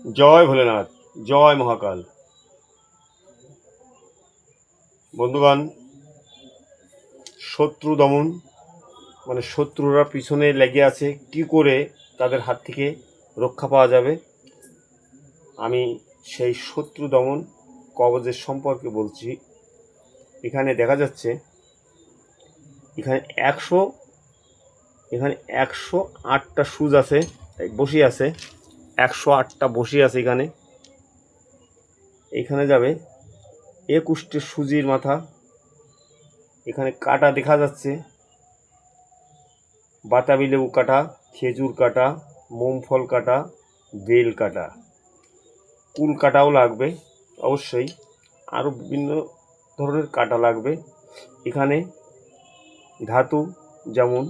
জয় ভোলেনাথ, জয় মহাকাল। বন্ধুগণ, শত্রু দমন মানে শত্রুরা পিছনে লেগে আছে, কি করে তাদের হাত থেকে রক্ষা পাওয়া যাবে, আমি সেই শত্রু দমন কবচের সম্পর্কে বলছি। এখানে দেখা যাচ্ছে এখানে 108টা সুজ আছে, বসি আছে, 108টা বসি আছে। এখানে যাবে 21টি সুজির মাথা। এখানে কাটা দেখা যাচ্ছে, বাতাবি লেবু কাটা, খেজুর কাটা, মোমফল কাটা, বেল কাটা, কুল কাটাও লাগবে অবশ্যই, আরও বিভিন্ন ধরনের কাটা লাগবে। এখানে ধাতু যেমন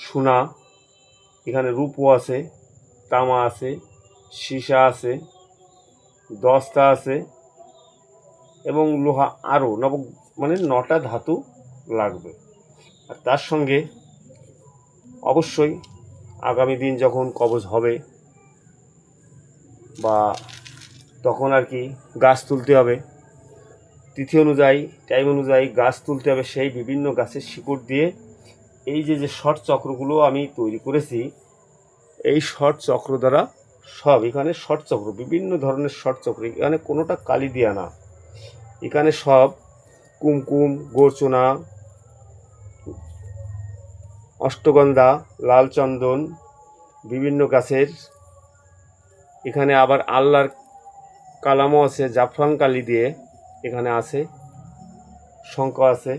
সোনা, এখানে রূপো আছে, তামা আছে, সীসা আছে, দস্তা আছে এবং লোহা, আরও মানে 9টা ধাতু লাগবে। আর তার সঙ্গে অবশ্যই আগামী দিন যখন কবচ হবে বা তখন আর কি গাছ তুলতে হবে, তিথি অনুযায়ী, টাইম অনুযায়ী গাছ তুলতে হবে। সেই বিভিন্ন গাছের শিকড় দিয়ে এই যে শর্ট চক্রগুলো আমি তৈরি করেছি, এই শর্ট চক্র দ্বারা সব, এখানে শর্ট চক্র, বিভিন্ন ধরনের শর্ট চক্র, এখানে কোনোটা কালি দিয়া না, এখানে সব কুমকুম, গোরচনা, অষ্টগন্ধা, লাল চন্দন, বিভিন্ন গাছের, এখানে আবার আল্লাহর কালামও আছে, জাফরান কালি দিয়ে এখানে আছে, শঙ্খ আছে,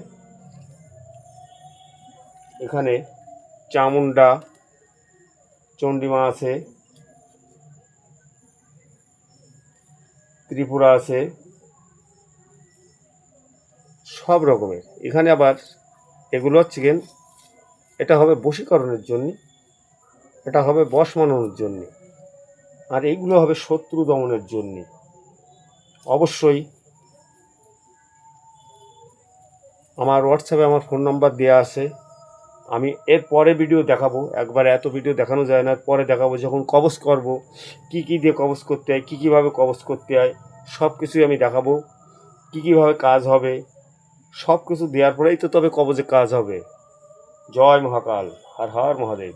এখানে চামুন্ডা, চণ্ডীমা আছে, ত্রিপুরা আছে, সব রকমের। এখানে আবার এগুলো হচ্ছে এটা হবে বশীকরণের জন্য, এটা হবে বশ মানানোর জন্য, আর এইগুলো হবে শত্রু দমনের জন্য। অবশ্যই আমার হোয়াটসঅ্যাপে আমার ফোন নাম্বার দেওয়া আছে, আমি এর পরে ভিডিও দেখাবো। একবার এত ভিডিও দেখানো যায় না, পরে দেখাবো যখন কবচ করব, কি কি দিয়ে কবচ করতে হয়, কী কীভাবে কবচ করতে হয়, সব কিছুই আমি দেখাবো। কী কীভাবে কাজ হবে সব কিছু দেওয়ার পরেই তো তবে কবচে কাজ হবে। জয় মহাকাল, হর হর মহাদেব।